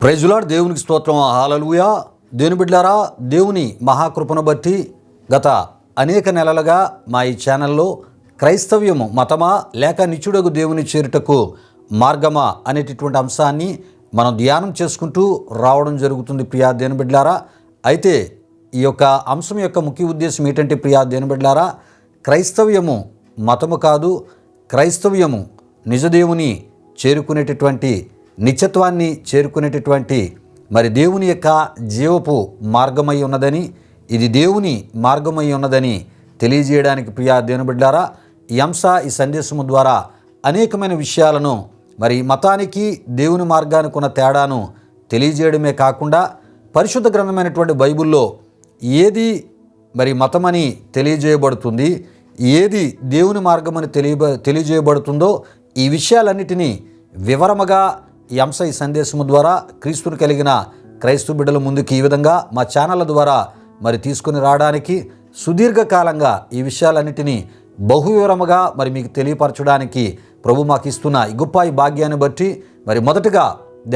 Praise lord. దేవునికి స్తోత్రం. హల్లెలూయా. దేవుని బిడ్డలారా, దేవుని మహాకృపను బట్టి గత అనేక నెలలుగా మా ఈ ఛానల్లో క్రైస్తవ్యము మతమా లేక నిత్యుడగు దేవుని చేరుటకు మార్గమా అనేటటువంటి అంశాన్ని మనం ధ్యానం చేసుకుంటూ రావడం జరుగుతుంది ప్రియా దేవుని బిడ్డలారా. అయితే ఈ యొక్క అంశం యొక్క ముఖ్య ఉద్దేశం ఏంటంటే ప్రియా దేవుని బిడ్డలారా, క్రైస్తవ్యము మతము కాదు, క్రైస్తవ్యము నిజదేవుని చేరుకునేటటువంటి నిత్యత్వాన్ని చేరుకునేటటువంటి మరి దేవుని యొక్క జీవపు మార్గమై ఉన్నదని, ఇది దేవుని మార్గమై ఉన్నదని తెలియజేయడానికి ప్రియా దేవుని బిడ్డలారా ఈ సందేశము ద్వారా అనేకమైన విషయాలను మరి మతానికి దేవుని మార్గానికి ఉన్న తేడాను తెలియజేయడమే కాకుండా పరిశుద్ధ గ్రంథమైనటువంటి బైబిల్లో ఏది మరి మతమని తెలియజేయబడుతుంది, ఏది దేవుని మార్గమని తెలియజేయబడుతుందో ఈ విషయాలన్నిటినీ వివరముగా ఈ సందేశము ద్వారా క్రీస్తుని కలిగిన క్రైస్తవ బిడ్డల ముందుకు ఈ విధంగా మా ఛానళ్ళ ద్వారా మరి తీసుకుని రావడానికి సుదీర్ఘకాలంగా ఈ విషయాలన్నిటినీ బహువివరముగా మరి మీకు తెలియపరచడానికి ప్రభు మాకు ఇస్తున్న ఈ గొప్ప భాగ్యాన్ని బట్టి మరి మొదటగా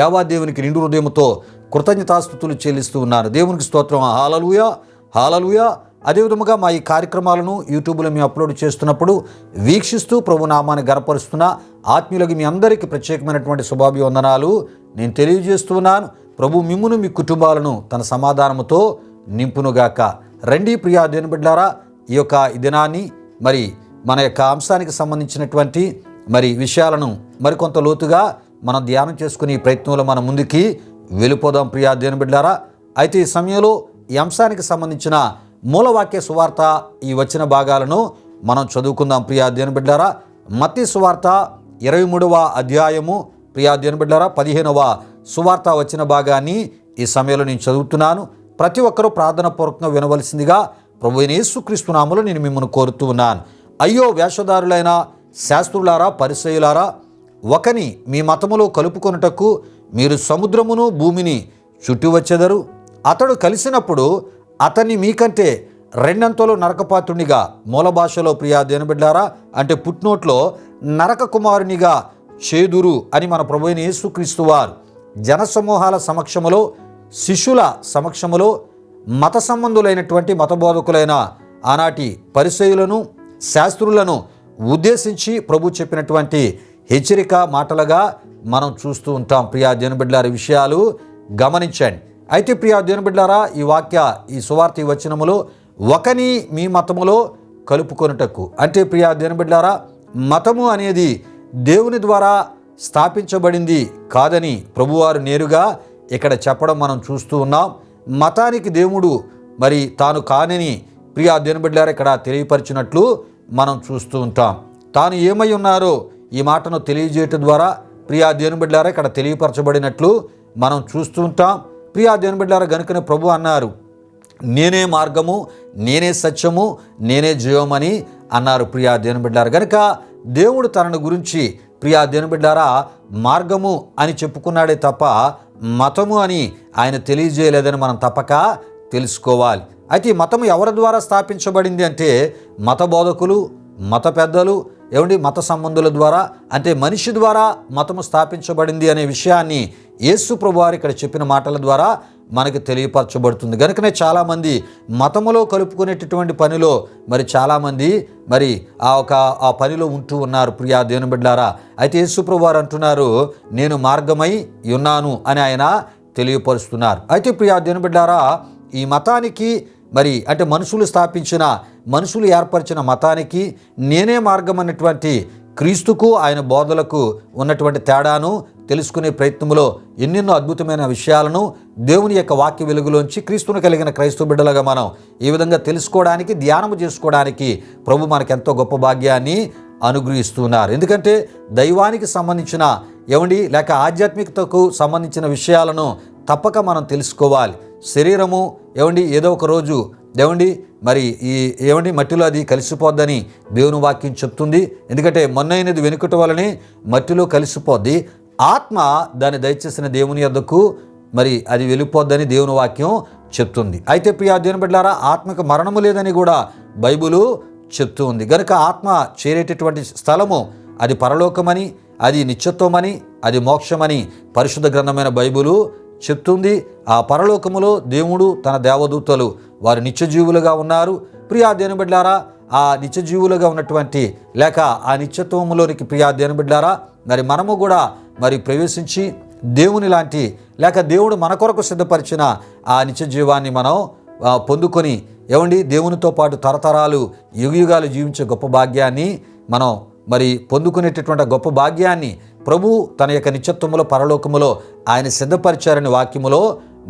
దేవాదేవునికి నిండు హృదయంతో కృతజ్ఞతాస్తుతులు చెల్లిస్తూ ఉన్నాను. దేవునికి స్తోత్రం. హల్లెలూయా, హల్లెలూయా. అదేవిధముగా మా ఈ కార్యక్రమాలను యూట్యూబ్లో మేము అప్లోడ్ చేస్తున్నప్పుడు వీక్షిస్తూ ప్రభు నామాన్ని గణపరుస్తున్న ఆత్మీయులకి మీ అందరికీ ప్రత్యేకమైనటువంటి శుభాభివందనాలు నేను తెలియజేస్తున్నాను. ప్రభు మిమ్మును మీ కుటుంబాలను తన సమాధానముతో నింపునుగాక. రండి ప్రియా దేవుని బిడ్డలారా, ఈ యొక్క దినాన్ని మరి మన యొక్క అంశానికి సంబంధించినటువంటి మరి విషయాలను మరికొంత లోతుగా మనం ధ్యానం చేసుకునే ప్రయత్నంలో మనం ముందుకి వెళ్ళిపోదాం ప్రియా దేవుని బిడ్డలారా. అయితే ఈ సమయంలో ఈ అంశానికి సంబంధించిన మూలవాక్య సువార్త ఈ వచ్చిన భాగాలను మనం చదువుకుందాం ప్రియా దేవుని బిడ్డలారా. మత్తయి సువార్త 23వ అధ్యాయము ప్రియా దేవుని బిడ్డలారా 15వ సువార్త వచ్చిన భాగాన్ని ఈ సమయంలో నేను చదువుతున్నాను. ప్రతి ఒక్కరూ ప్రార్థన పూర్వకంగా వినవలసిందిగా ప్రభువైన యేసుక్రీస్తు నామములో నేను మిమ్మల్ని కోరుతూ ఉన్నాను. అయ్యో వేషధారులైన శాస్త్రులారా, పరిసయ్యులారా, ఒకని మీ మతములో కలుపుకొనుటకు మీరు సముద్రమును భూమిని చుట్టి వచ్చెదరు. అతడు కలిసినప్పుడు అతన్ని మీకంటే రెండంతలు నరకపాత్రునిగా, మూల భాషలో ప్రియా దేవుని బిడ్డలారా అంటే పుట్నోట్లో నరక కుమారునిగా చేదురు అని మన ప్రభువైన యేసుక్రీస్తు వారు జనసమూహాల సమక్షములో, శిష్యుల సమక్షములో మత సంబంధులైనటువంటి మతబోధకులైన ఆనాటి పరిసయ్యులను, శాస్త్రులను ఉద్దేశించి ప్రభు చెప్పినటువంటి హెచ్చరిక మాటలుగా మనం చూస్తూ ఉంటాం. ప్రియా దేవుని బిడ్డలారా, విషయాలు గమనించండి. అయితే ప్రియా దేవుని బిడ్డలారా, ఈ సువార్త ఈ వచనములో ఒకని మీ మతములో కలుపుకొనుటకు అంటే ప్రియా దేవుని బిడ్డలారా, మతము అనేది దేవుని ద్వారా స్థాపించబడింది కాదని ప్రభువారు నేరుగా ఇక్కడ చెప్పడం మనం చూస్తూ ఉన్నాం. మతానికి దేవుడు మరి తాను కానని ప్రియా దేవుని బిడ్డలారా ఇక్కడ తెలియపరిచినట్లు మనం చూస్తూ ఉంటాం. తాను ఏమై ఉన్నారో ఈ మాటను తెలియజేయటం ద్వారా ప్రియా దేవుని బిడ్డలారా ఇక్కడ తెలియపరచబడినట్లు మనం చూస్తూ ఉంటాం. ప్రియా దేవుని బిడ్డలారా, గనుకనే ప్రభు అన్నారు, నేనే మార్గము, నేనే సత్యము, నేనే జీవమని అన్నారు ప్రియా దేవుని బిడ్డలారా. గనుక దేవుడు తనను గురించి ప్రియా దేవుని బిడ్డలారా మార్గము అని చెప్పుకున్నాడే తప్ప మతము అని ఆయన తెలియజేయలేదని మనం తప్పక తెలుసుకోవాలి. అయితే ఈ మతము ఎవరి ద్వారా స్థాపించబడింది అంటే మత బోధకులు, మత పెద్దలు, మత సంబంధుల ద్వారా అంటే మనిషి ద్వారా మతము స్థాపించబడింది అనే విషయాన్ని యేసు ప్రభువారు ఇక్కడ చెప్పిన మాటల ద్వారా మనకు తెలియపరచబడుతుంది. కనుకనే చాలామంది మతములో కలుపుకునేటటువంటి పనిలో మరి చాలామంది మరి ఆ పనిలో ఉంటూ ఉన్నారు ప్రియా దేవుని బిడ్డలారా. అయితే యేసు ప్రభువారు అంటున్నారు, నేను మార్గమై ఉన్నాను అని ఆయన తెలియపరుస్తున్నారు. అయితే ప్రియా దేవుని బిడ్డలారా, ఈ మతానికి మరి అంటే మనుషులు ఏర్పరిచిన మతానికి నేనే మార్గం అన్నటువంటి క్రీస్తుకు ఆయన బోధలకు ఉన్నటువంటి తేడాను తెలుసుకునే ప్రయత్నంలో ఎన్నెన్నో అద్భుతమైన విషయాలను దేవుని యొక్క వాక్య వెలుగులోంచి క్రీస్తును కలిగిన క్రైస్తవ బిడ్డలుగా మనం ఈ విధంగా తెలుసుకోవడానికి, ధ్యానము చేసుకోవడానికి ప్రభు మనకెంతో గొప్ప భాగ్యాన్ని అనుగ్రహిస్తున్నారు. ఎందుకంటే దైవానికి సంబంధించిన లేక ఆధ్యాత్మికతకు సంబంధించిన విషయాలను తప్పక మనం తెలుసుకోవాలి. శరీరము ఏదో ఒక రోజు మరి మట్టిలో అది కలిసిపోద్దని దేవుని వాక్యం చెప్తుంది. ఎందుకంటే మొన్నైనది వెనుకటి వలనే మట్టిలో కలిసిపోద్ది. ఆత్మ దాన్ని దయచేసిన దేవుని యొద్దకు మరి అది వెళ్ళిపోద్దని దేవుని వాక్యం చెప్తుంది. అయితే ప్రియా దేవుని బిడ్డలారా, ఆత్మకు మరణము లేదని కూడా బైబిలు చెప్తూ ఉంది. కనుక ఆత్మ చేరేటటువంటి స్థలము అది పరలోకమని, అది నిత్యత్వమని, అది మోక్షమని పరిశుద్ధ గ్రంథమైన బైబిలు చెప్తుంది. ఆ పరలోకములో దేవుడు తన దేవదూతలు వారు నిత్యజీవులుగా ఉన్నారు. ప్రియా దేవుని బిడ్డలారా, ఆ నిత్యజీవులుగా ఉన్నటువంటి లేక ఆ నిత్యత్వములోనికి ప్రియా దేవుని బిడ్డలారా, మరి మనము కూడా మరి ప్రవేశించి దేవుని లాంటి లేక దేవుడు మన కొరకు సిద్ధపరిచిన ఆ నిత్యజీవాన్ని మనం పొందుకొని దేవునితో పాటు తరతరాలు యుగయుగాలు జీవించే గొప్ప భాగ్యాన్ని మనం మరి పొందుకునేటటువంటి గొప్ప భాగ్యాన్ని ప్రభు తన యొక్క నిత్యత్వములో పరలోకములో ఆయన సిద్ధపరిచారని వాక్యములో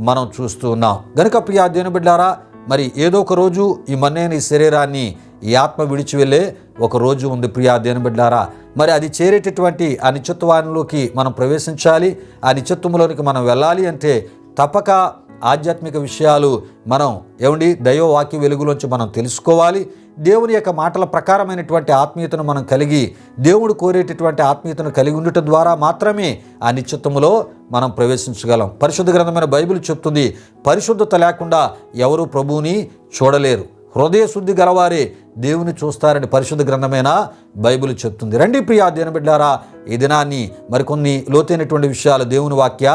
మనం చూస్తూ ఉన్నాం. గనుక ప్రియా దేవుని బిడ్డలారా, మరి ఏదో ఒక రోజు ఈ మన్నైన ఈ శరీరాన్ని ఈ ఆత్మ విడిచి వెళ్ళే ఒక రోజు ఉంది ప్రియా దేవుని బిడ్డలారా. మరి అది చేరేటటువంటి ఆ నిత్యత్వానికి మనం ప్రవేశించాలి. ఆ నిత్యత్వంలోనికి మనం వెళ్ళాలి అంటే తప్పక ఆధ్యాత్మిక విషయాలు మనం దైవవాక్య వెలుగులోంచి మనం తెలుసుకోవాలి. దేవుని యొక్క మాటల ప్రకారమైనటువంటి ఆత్మీయతను మనం కలిగి దేవుడు కోరేటటువంటి ఆత్మీయతను కలిగి ఉండటం ద్వారా మాత్రమే ఆ నిత్యత్వములో మనం ప్రవేశించగలం. పరిశుద్ధ గ్రంథమైన బైబిల్ చెప్తుంది, పరిశుద్ధత లేకుండా ఎవరు ప్రభువుని చూడలేరు, హృదయ శుద్ధి గలవారే దేవుని చూస్తారని పరిశుద్ధ గ్రంథమైన బైబిల్ చెప్తుంది. రండి ప్రియా దేవుని బిడ్డలారా, ఈ దినాన్ని మరికొన్ని లోతైనటువంటి విషయాలు దేవుని వాక్య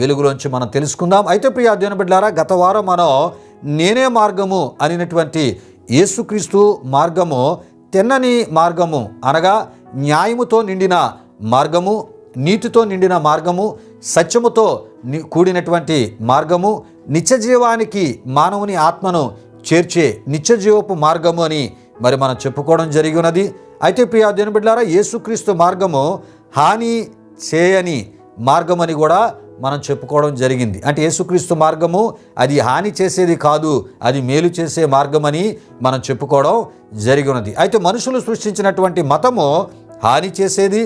వెలుగులోంచి మనం తెలుసుకుందాం. అయితే ప్రియా దేవుని బిడ్డలారా, గత వారం మనం నేనే మార్గము అనినటువంటి యేసుక్రీస్తు మార్గము తెన్నని మార్గము అనగా న్యాయముతో నిండిన మార్గము, నీతితో నిండిన మార్గము, సత్యముతో కూడినటువంటి మార్గము, నిత్యజీవానికి మానవుని ఆత్మను చేర్చే నిత్యజీవపు మార్గము అని మరి మనం చెప్పుకోవడం జరిగి ఉన్నది. అయితే ప్రియా దేవుని బిడ్డలారా, యేసుక్రీస్తు మార్గము హాని చేయని మార్గం అని కూడా మనం చెప్పుకోవడం జరిగింది. అంటే యేసుక్రీస్తు మార్గము అది హాని చేసేది కాదు, అది మేలు చేసే మార్గం అని మనం చెప్పుకోవడం జరిగి ఉన్నది. అయితే మనుషులు సృష్టించినటువంటి మతము హాని చేసేది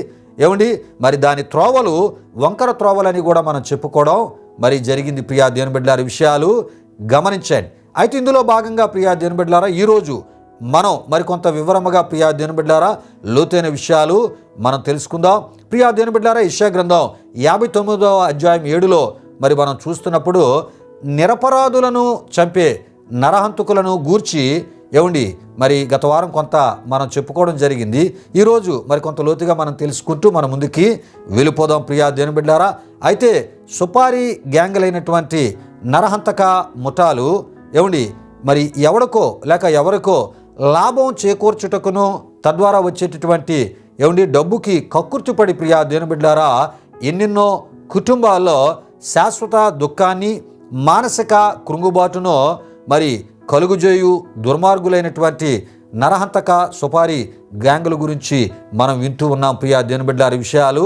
మరి దాని త్రోవలు వంకర త్రోవలని కూడా మనం చెప్పుకోవడం మరి జరిగింది. ప్రియా దేవుని బిడ్డలారా, విషయాలు గమనించండి. అయితే ఇందులో భాగంగా ప్రియా దేవుని బిడ్డలారా, ఈరోజు మనం మరికొంత వివరముగా ప్రియా దేవుని బిడ్డలారా లోతైన విషయాలు మనం తెలుసుకుందాం. ప్రియా దేవుని బిడ్డలారా, యెషయా గ్రంథం 59వ అధ్యాయం 7లో మరి మనం చూస్తున్నప్పుడు నిరపరాధులను చంపే నరహంతకులను గూర్చి మరి గత వారం కొంత మనం చెప్పుకోవడం జరిగింది. ఈరోజు మరి కొంత లోతుగా మనం తెలుసుకుంటూ మనం ముందుకి వెళ్ళిపోదాం ప్రియా దేవుని బిడ్డలారా. అయితే సుపారీ గ్యాంగులైనటువంటి నరహంతక ముఠాలు మరి ఎవరికో లేక ఎవరికో లాభం చేకూర్చుటకును తద్వారా వచ్చేటటువంటి డబ్బుకి కక్కుర్తిపడి ప్రియా దేవుని బిడ్డలారా ఎన్నెన్నో కుటుంబాల్లో శాశ్వత దుఃఖాన్ని మానసిక కృంగుబాటును మరి కలుగుజేయు దుర్మార్గులైనటువంటి నరహంతక సుపారీ గ్యాంగుల గురించి మనం వింటూ ఉన్నాం. ప్రియా దేవుని బిడ్డలారా, విషయాలు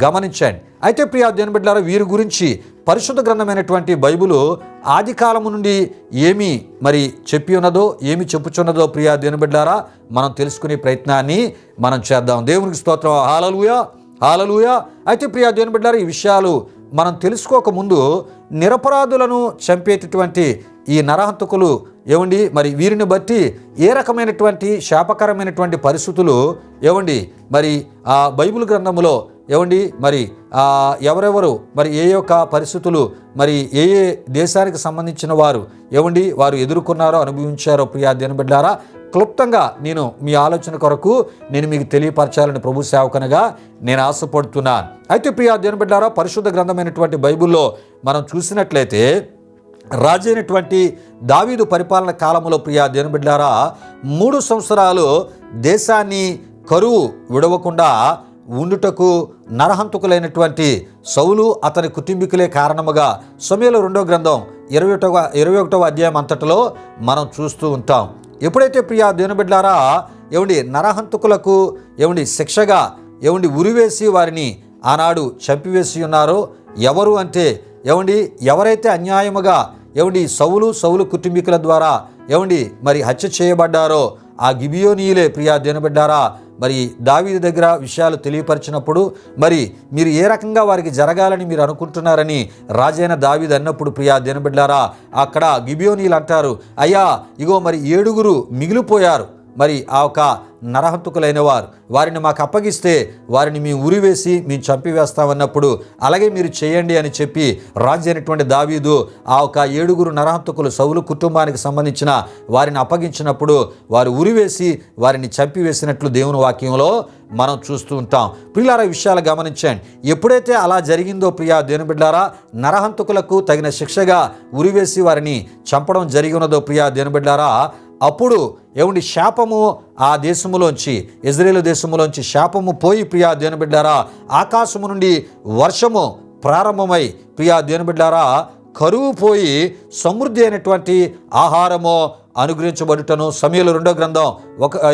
గమనించండి. అయితే ప్రియా దేవుని బిడ్డలారా, వీరి గురించి పరిశుద్ధ గ్రంథమైనటువంటి బైబిలు ఆది కాలము నుండి ఏమి మరి చెప్పి ఉన్నదో ఏమి చెప్పుచున్నదో ప్రియా దేవుని బిడ్డలారా మనం తెలుసుకునే ప్రయత్నాన్ని మనం చేద్దాం. దేవునికి స్తోత్రం, హల్లెలూయా హల్లెలూయా. అయితే ప్రియా దేవుని బిడ్డలారా, ఈ విషయాలు మనం తెలుసుకోకముందు నిరపరాధులను చంపేటటువంటి ఈ నరహంతకులు మరి వీరిని బట్టి ఏ రకమైనటువంటి శాపకరమైనటువంటి పరిస్థితులు మరి ఆ బైబిల్ గ్రంథములో మరి ఎవరెవరు మరి ఏ యొక్క పరిస్థితులు మరి ఏ దేశానికి సంబంధించిన వారు వారు ఎదుర్కొన్నారో అనుభవించారో ప్రియా దేవుని బిడ్డలారా క్లుప్తంగా నేను మీ ఆలోచన కొరకు నేను మీకు తెలియపరచాలని ప్రభు సేవకునిగా నేను ఆశపడుతున్నాను. అయితే ప్రియా దేవుని బిడ్డలారా, పరిశుద్ధ గ్రంథమైనటువంటి బైబిల్లో మనం చూసినట్లయితే రాజైనటువంటి దావీదు పరిపాలన కాలంలో ప్రియా దేవుని బిడ్డలారా 3 సంవత్సరాలు దేశాన్ని కరువు విడవకుండా ఉండుటకు నరహంతకులైనటువంటి సౌలు అతని కుటుంబీకులే కారణముగా సమూయేలు 2వ గ్రంథం 21వ అధ్యాయం అంతటిలో మనం చూస్తూ ఉంటాం. ఎప్పుడైతే ప్రియా దేవుని బిడ్డలారా నరహంతకులకు శిక్షగా ఉరివేసి వారిని ఆనాడు చంపివేసి ఉన్నారో ఎవరు అంటే ఎవరైతే అన్యాయముగా సౌలు కుటుంబీకుల ద్వారా మరి హత్య చేయబడ్డారో ఆ గిబియోనీయులే ప్రియా దేవుని బిడ్డలారా మరి దావీదు దగ్గర విషయాలు తెలియపరిచినప్పుడు మరి మీరు ఏ రకంగా వారికి జరగాలని మీరు అనుకుంటున్నారని రాజైన దావీదు అన్నప్పుడు ప్రియా దేవుని బిడ్డలారా అక్కడ గిబియోనీయులు అంటారు, అయ్యా ఇగో మరి 7 మిగిలిపోయారు, మరి ఆ ఒక నరహంతకులైన వారు, వారిని మాకు అప్పగిస్తే వారిని మేము ఉరివేసి మేము చంపివేస్తామన్నప్పుడు అలాగే మీరు చేయండి అని చెప్పి రాజు అయినటువంటి దావీదు ఆ ఒక 7 నరహంతకులు సౌలు కుటుంబానికి సంబంధించిన వారిని అప్పగించినప్పుడు వారు ఉరివేసి వారిని చంపివేసినట్లు దేవుని వాక్యంలో మనం చూస్తూ ఉంటాం. ప్రియులారా, విషయాలు గమనించండి. ఎప్పుడైతే అలా జరిగిందో ప్రియా దేవుని బిడ్డలారా, నరహంతకులకు తగిన శిక్షగా ఉరివేసి వారిని చంపడం జరిగినదో ప్రియా దేవుని బిడ్డలారా, అప్పుడు శాపము ఆ దేశములోంచి, ఇజ్రాయేలు దేశములోంచి శాపము పోయి ప్రియా దేవుని బిడ్డలారా, ఆకాశము నుండి వర్షము ప్రారంభమై ప్రియా దేవుని బిడ్డలారా, కరువు పోయి సమృద్ధి అయినటువంటి ఆహారము అనుగ్రహించబడుటను సమూయేలు 2వ గ్రంథం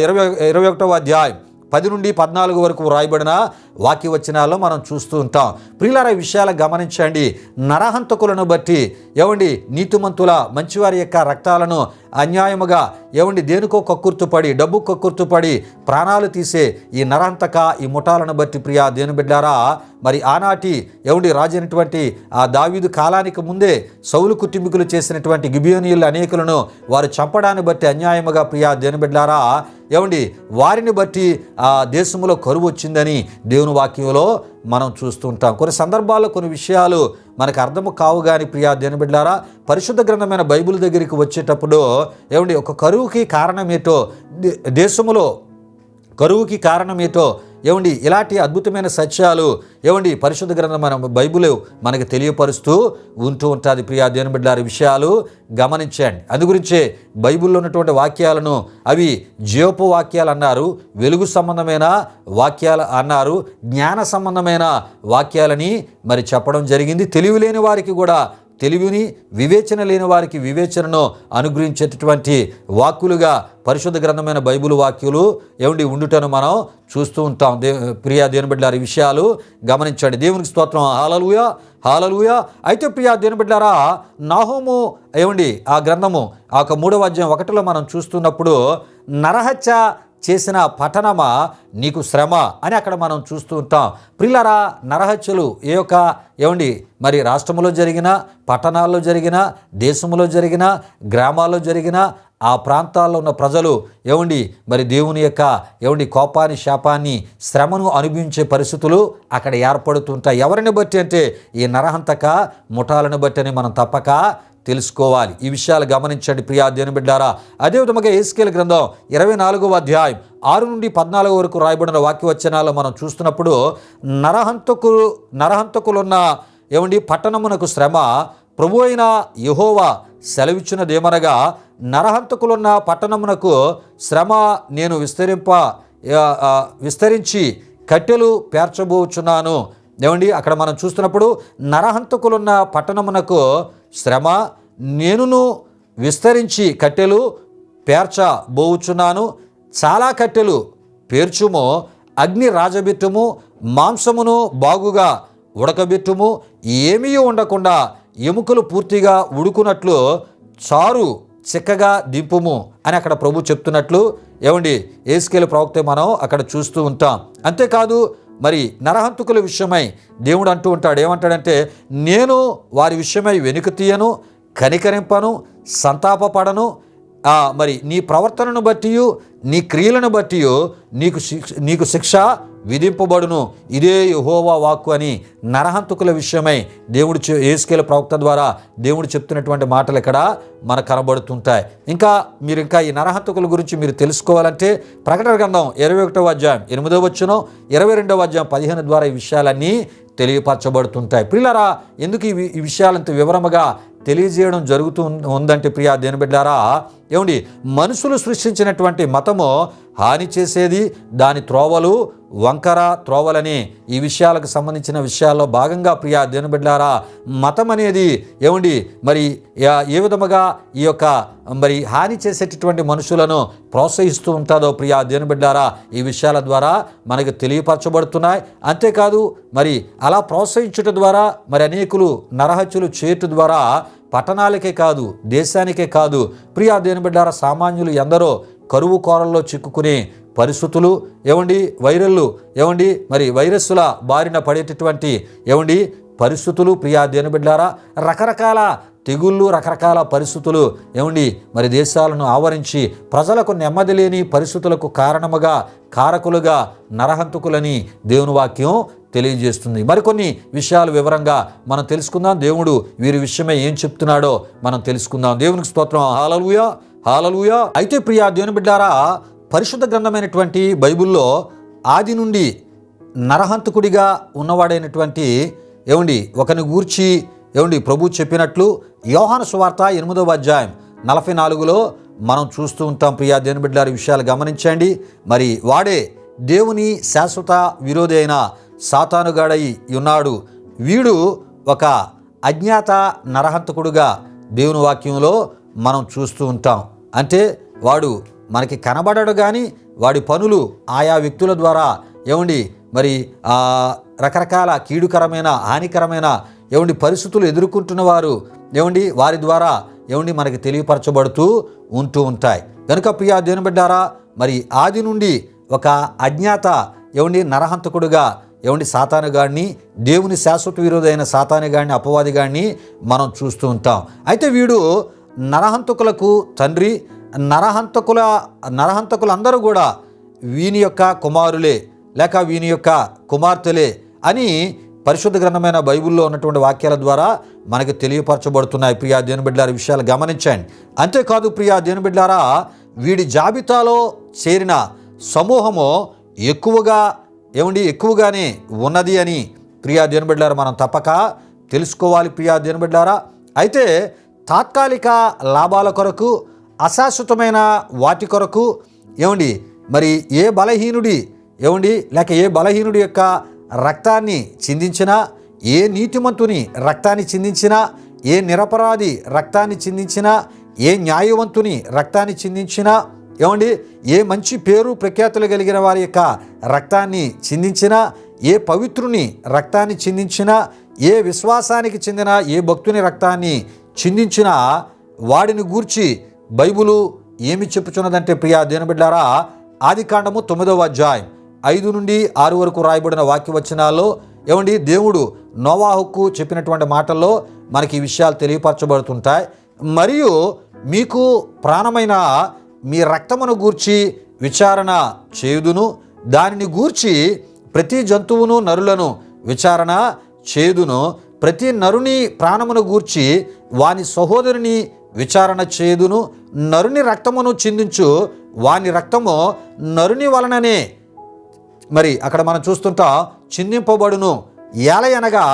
21వ అధ్యాయం 10 నుండి 14 వరకు వ్రాయబడిన వాక్యవచనాల్లో మనం చూస్తూ ఉంటాం. ప్రియులారా, ఈ విషయాలు గమనించండి. నరహంతకులను బట్టి నీతిమంతుల మంచివారి యొక్క రక్తాలను అన్యాయముగా దేనికో కక్కుర్తుపడి, డబ్బు కక్కుర్తుపడి ప్రాణాలు తీసే ఈ నరహంతక ఈ ముఠాలను బట్టి ప్రియా దేవుని బిడ్డారా, మరి ఆనాటి రాజు అయినటువంటి ఆ దావీదు కాలానికి ముందే సౌలు కుటుంబీకులు చేసినటువంటి గిబియోనీయులు అనేకులను వారు చంపడాన్ని బట్టి అన్యాయముగా ప్రియా దేవుని బిడ్డారా, వారిని బట్టి ఆ దేశంలో కరువు వచ్చిందని దేవుని వాక్యంలో మనం చూస్తూ ఉంటాం. కొన్ని సందర్భాల్లో కొన్ని విషయాలు మనకు అర్థము కావు కానీ ప్రియా దేవుని బిడ్డలారా, పరిశుద్ధ గ్రంథమైన బైబిల్ దగ్గరికి వచ్చేటప్పుడు ఒక కరువుకి కారణమేటో, దేశంలో కరువుకి కారణమేటో ఇలాంటి అద్భుతమైన సత్యాలు పరిశుద్ధ గ్రంథం మన బైబిల్ మనకు తెలియపరుస్తూ ఉంటూ ఉంటుంది. ప్రియా దేవుని బిడ్డలారా, విషయాలు గమనించండి. అందు గురించే బైబిల్లో ఉన్నటువంటి వాక్యాలను అవి జీవోపవాక్యాలు అన్నారు, వెలుగు సంబంధమైన వాక్యాలు అన్నారు, జ్ఞాన సంబంధమైన వాక్యాలని మరి చెప్పడం జరిగింది. తెలివి లేని వారికి కూడా తెలివిని, వివేచన లేని వారికి వివేచనను అనుగ్రహించేటటువంటి వాక్కులుగా పరిశుద్ధ గ్రంథమైన బైబిల్ వాక్యులు ఉండుటను మనం చూస్తూ ఉంటాం. ప్రియా దేవుని బిడ్డలారా, ఈ విషయాలు గమనించండి. దేవునికి స్తోత్రం. హల్లెలూయా, హల్లెలూయా. అయితే ప్రియా దేవుని బిడ్డలారా, నాహూము ఆ గ్రంథము ఆ 3వ అధ్యాయం 1లో మనం చూస్తున్నప్పుడు నరహత్య చేసిన పట్టణమా నీకు శ్రమ అని అక్కడ మనం చూస్తూ ఉంటాం. ప్రియులారా, నరహత్యలు మరి రాష్ట్రంలో జరిగిన, పట్టణాల్లో జరిగిన, దేశంలో జరిగిన, గ్రామాల్లో జరిగిన, ఆ ప్రాంతాల్లో ఉన్న ప్రజలు మరి దేవుని యొక్క కోపాన్ని, శాపాన్ని, శ్రమను అనుభవించే పరిస్థితులు అక్కడ ఏర్పడుతుంటాయి. ఎవరిని బట్టి అంటే ఈ నరహంతక ముఠాలను బట్టి అని మనం తప్పక తెలుసుకోవాలి. ఈ విషయాలు గమనించండి ప్రియా దేవుని బిడ్డారా. అదేవిధంగా యెహెజ్కేలు గ్రంథం 24వ అధ్యాయం 6 నుండి 14 వరకు రాయబడిన వాక్యవచనాలు మనం చూస్తున్నప్పుడు నరహంతకులున్న పట్టణమునకు శ్రమ, ప్రభు అయిన యెహోవా సెలవిచ్చినదేమనగా, నరహంతకులున్న పట్టణమునకు శ్రమ నేను విస్తరించి కట్టెలు పేర్చబోచున్నాను. అక్కడ మనం చూస్తున్నప్పుడు నరహంతకులున్న పట్టణమునకు శ్రమ నేనును విస్తరించి కట్టెలు పేర్చబోచున్నాను. చాలా కట్టెలు పేర్చుము, అగ్ని రాజబెట్టుము, మాంసమును బాగుగా ఉడకబెట్టుము, ఏమీ ఉండకుండా ఎముకలు పూర్తిగా ఉడుకున్నట్లు చారు చిక్కగా దింపుము అని అక్కడ ప్రభు చెప్తున్నట్లు యెహెజ్కేలు ప్రవక్త మనం అక్కడ చూస్తూ ఉంటాం. అంతేకాదు మరి నరహంతకుల విషయమై దేవుడు అంటూ ఉంటాడు. ఏమంటాడంటే, నేను వారి విషయమై వెనుక తీయను, కనికరింపను, సంతాపపడను. మరి నీ ప్రవర్తనను బట్టి, నీ క్రియలను బట్టి నీకు శిక్ష విధింపబడును. ఇదే యెహోవా వాక్కు అని నరహంతకుల విషయమై దేవుడు యెహెజ్కేలు ప్రవక్త ద్వారా దేవుడు చెప్తున్నటువంటి మాటలు ఇక్కడ మనకు కనబడుతుంటాయి. ఇంకా ఈ నరహంతకుల గురించి మీరు తెలుసుకోవాలంటే ప్రకటన గ్రంథం 21వ అధ్యాయం 8వ వచనం, 22వ అధ్యాయం 15 ద్వారా ఈ విషయాలన్నీ తెలియపరచబడుతుంటాయి. ప్రియులారా, ఎందుకు ఈ విషయాలంత వివరముగా తెలియజేయడం జరుగుతూ ఉందంటే ప్రియా దేవుని బిడ్డలారా, మనుషులు సృష్టించినటువంటి మతము హాని చేసేది, దాని త్రోవలు వంకర త్రోవలని ఈ విషయాలకు సంబంధించిన విషయాల్లో భాగంగా ప్రియా దేవుని బిడ్డలారా, మతం అనేది మరి ఏ విధముగా ఈ యొక్క మరి హాని చేసేటటువంటి మనుషులను ప్రోత్సహిస్తూ ఉంటుందో ప్రియా దేవుని బిడ్డలారా, ఈ విషయాల ద్వారా మనకు తెలియపరచబడుతున్నాయి. అంతేకాదు మరి అలా ప్రోత్సహించుట ద్వారా మరి అనేకులు నరహత్యలు చేయటం ద్వారా పట్టణాలకే కాదు, దేశానికే కాదు ప్రియా దేవుని బిడ్డలారా, సామాన్యులు ఎందరో కరువు కోరల్లో చిక్కుకునే పరిస్థితులు, వైరల్లు, మరి వైరస్సుల బారిన పడేటటువంటి పరిస్థితులు ప్రియా దేవుని బిడ్డలారా, రకరకాల తెగుళ్ళు, రకరకాల పరిస్థితులు ఏమండి మరి దేశాలను ఆవరించి ప్రజలకు నెమ్మది లేని పరిస్థితులకు కారకులుగా నరహంతకులని దేవుని వాక్యం తెలియజేస్తుంది. మరికొన్ని విషయాలు వివరంగా మనం తెలుసుకుందాం. దేవుడు వీరి విషయమై ఏం చెప్తున్నాడో మనం తెలుసుకుందాం. దేవునికి స్తోత్రం. హల్లెలూయా, హల్లెలూయా. అయితే ప్రియా దేవుని బిడ్డారా, పరిశుద్ధ గ్రంథమైనటువంటి బైబిల్లో ఆది నుండి నరహంతకుడిగా ఉన్నవాడైనటువంటి ఒకని గూర్చి ప్రభు చెప్పినట్లు యోహాను సువార్త 8వ అధ్యాయం 44లో మనం చూస్తూ ఉంటాం. ప్రియా దేవుని బిడ్డలారా, విషయాలు గమనించండి. మరి వాడే దేవుని శాశ్వత విరోధి అయిన సాతానుగాడై ఉన్నాడు. వీడు ఒక అజ్ఞాత నరహంతకుడుగా దేవుని వాక్యంలో మనం చూస్తూ ఉంటాం. అంటే వాడు మనకి కనబడడు, కానీ వాడి పనులు ఆయా వ్యక్తుల ద్వారా మరి రకరకాల కీడుకరమైన, హానికరమైన పరిస్థితులు ఎదుర్కొంటున్న వారు వారి ద్వారా మనకి తెలియపరచబడుతూ ఉంటూ ఉంటాయి. కనుక ప్రియా దేవుని బిడ్డారా, మరి ఆది నుండి ఒక అజ్ఞాత నరహంతకుడుగా సాతానుగాడిని, దేవుని శాశ్వత విరోధైన సాతానుగాడిని, అపవాదిగాడిని మనం చూస్తూ ఉంటాం. అయితే వీడు నరహంతకులకు తండ్రి. నరహంతకులందరూ కూడా వీని యొక్క కుమారులే లేక వీని యొక్క కుమార్తెలే అని పరిశుద్ధ గ్రంథమైన బైబిల్లో ఉన్నటువంటి వాక్యాల ద్వారా మనకి తెలియపరచబడుతున్నాయి. ప్రియా దేవుని బిడ్డలారా, విషయాలు గమనించండి. అంతేకాదు ప్రియా దేవుని బిడ్డలారా, వీడి జాబితాలో చేరిన సమూహము ఎక్కువగానే ఉన్నది అని ప్రియా దేవుని బిడ్డలారా మనం తప్పక తెలుసుకోవాలి. ప్రియా దేవుని బిడ్డలారా, అయితే తాత్కాలిక లాభాల కొరకు, అశాశ్వతమైన వాటి కొరకు మరి ఏ బలహీనుడి లేక ఏ బలహీనుడి యొక్క రక్తాన్ని చిందించినా, ఏ నీతిమంతుని రక్తాన్ని చిందించినా, ఏ నిరపరాధి రక్తాన్ని చిందించినా, ఏ న్యాయవంతుని రక్తాన్ని చిందించినా, ఏ మంచి పేరు ప్రఖ్యాతులు కలిగిన వారి యొక్క రక్తాన్ని చిందించినా, ఏ పవిత్రుని రక్తాన్ని చిందించినా, ఏ విశ్వాసానికి చెందిన ఏ భక్తుని రక్తాన్ని చిందించినా వాడిని గూర్చి బైబిలు ఏమి చెప్పుచున్నదంటే ప్రియా దేవుని బిడ్డలారా, ఆదికాండము 9వ అధ్యాయం 5 నుండి 6 వరకు రాయబడిన వాక్యవచనాల్లో దేవుడు నోవాహుకు చెప్పినటువంటి మాటల్లో మనకి ఈ విషయాలు తెలియపరచబడుతుంటాయి. మరియు మీకు ప్రాణమైన మీ రక్తమును గూర్చి విచారణ చేయుదును, దానిని గూర్చి ప్రతి జంతువును నరులను విచారణ చేయుదును, ప్రతి నరుని ప్రాణమును గూర్చి వాని సహోదరుని విచారణ చేయుదును, నరుని రక్తమును చిందించు వాని రక్తము నరుని వలననే మరి అక్కడ మనం చూస్తుంటాం చిందింపబడును. ఏలయనగా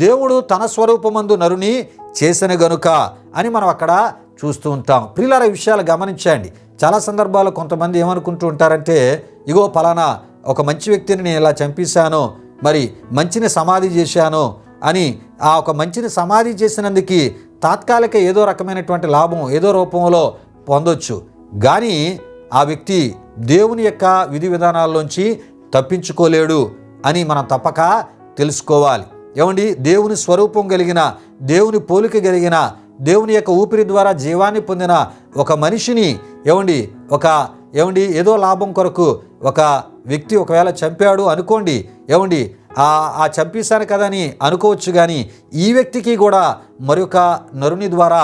దేవుడు తన స్వరూపమందు నరుని చేసిన గనుక అని మనం అక్కడ చూస్తూ ఉంటాం. ప్రియులారా, విషయాలు గమనించండి. చాలా సందర్భాల్లో కొంతమంది ఏమనుకుంటూ ఉంటారంటే, ఇగో పలానా ఒక మంచి వ్యక్తిని నేను ఇలా చంపేశాను, మరి మంచిని సమాధి చేశాను అని ఆ ఒక మంచిని సమాధి చేసినందుకు తాత్కాలిక ఏదో రకమైనటువంటి లాభం ఏదో రూపంలో పొందొచ్చు, కానీ ఆ వ్యక్తి దేవుని యొక్క విధి విధానాల్లోంచి తప్పించుకోలేడు అని మనం తప్పక తెలుసుకోవాలి. దేవుని స్వరూపం కలిగిన, దేవుని పోలిక కలిగిన, దేవుని యొక్క ఊపిరి ద్వారా జీవాన్ని పొందిన ఒక మనిషిని ఏదో లాభం కొరకు ఒక వ్యక్తి ఒకవేళ చంపాడు అనుకోండి, ఆ చంపేశాను కదా అని అనుకోవచ్చు, కానీ ఈ వ్యక్తికి కూడా మరొక నరుని ద్వారా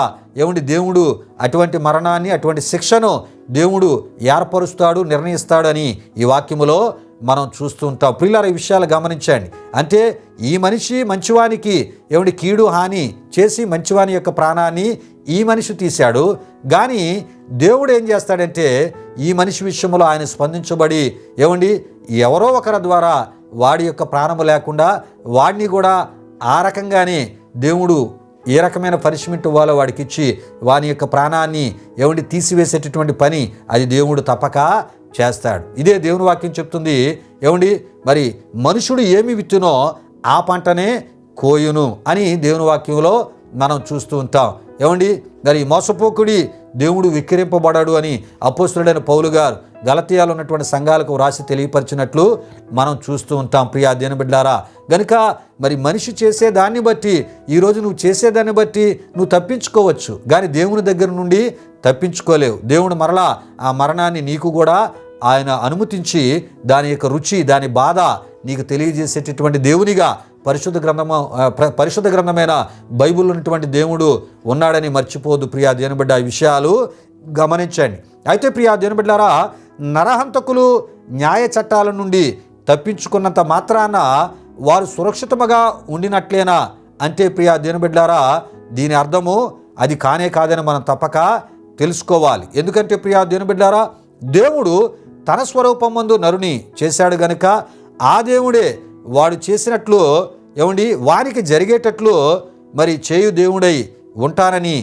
దేవుడు అటువంటి మరణాన్ని, అటువంటి శిక్షను దేవుడు ఏర్పరుస్తాడు, నిర్ణయిస్తాడని ఈ వాక్యములో మనం చూస్తూ ఉంటాం. ప్రియులారా, ఈ విషయాలు గమనించండి. అంటే ఈ మనిషి మంచివానికి కీడు హాని చేసి మంచివాని యొక్క ప్రాణాన్ని ఈ మనిషి తీశాడు, కానీ దేవుడు ఏం చేస్తాడంటే ఈ మనిషి విషయంలో ఆయన స్పందించబడి ఎవరో ఒకరి ద్వారా వాడి యొక్క ప్రాణము లేకుండా వాడిని కూడా ఆ రకంగానే దేవుడు ఏ రకమైన పనిష్మెంట్ ఇవ్వాలో వాడికి ఇచ్చి వాని యొక్క ప్రాణాన్ని తీసివేసేటటువంటి పని అది దేవుడు తప్పక చేస్తాడు. ఇదే దేవుని వాక్యం చెప్తుంది. మరి మనుషుడు ఏమి విత్తునో ఆ పంటనే కోయును అని దేవుని వాక్యంలో మనం చూస్తూ ఉంటాం. మరి మోసపోకుడి దేవుడు విక్రింపబడాడు అని అపోస్తలుడైన పౌలు గారు గలతీయాలో ఉన్నటువంటి సంఘాలకు రాసి తెలియపరిచినట్లు మనం చూస్తూ ఉంటాం. ప్రియా దేవుని బిడ్డలారా, గనుక మరి మనిషి చేసే దాన్ని బట్టి, ఈరోజు నువ్వు చేసేదాన్ని బట్టి నువ్వు తప్పించుకోవచ్చు, కానీ దేవుని దగ్గర నుండి తప్పించుకోలేవు. దేవుడు మరలా ఆ మరణాన్ని నీకు కూడా ఆయన అనుమతించి దాని యొక్క రుచి, దాని బాధ నీకు తెలియజేసేటటువంటి దేవునిగా పరిశుద్ధ గ్రంథమైన బైబిల్ ఉన్నటువంటి దేవుడు ఉన్నాడని మర్చిపోదు ప్రియా దేవుని బిడ్డ. ఈ విషయాలు గమనించండి. అయితే ప్రియా దేవుని బిడ్డలారా, నరహంతకులు న్యాయ చట్టాల నుండి తప్పించుకున్నంత మాత్రాన వారు సురక్షితముగా ఉండినట్లేనా అంటే ప్రియా దేవుని బిడ్డలారా, దీని అర్థము అది కానే కాదని మనం తప్పక తెలుసుకోవాలి. ఎందుకంటే ప్రియా దేవుని బిడ్డలారా, దేవుడు తన స్వరూపమందు నరుని చేశాడు గనుక ఆ దేవుడే వాడు చేసినట్లు వానికి జరిగేటట్లు మరి చేయు దేవుడై ఉంటానని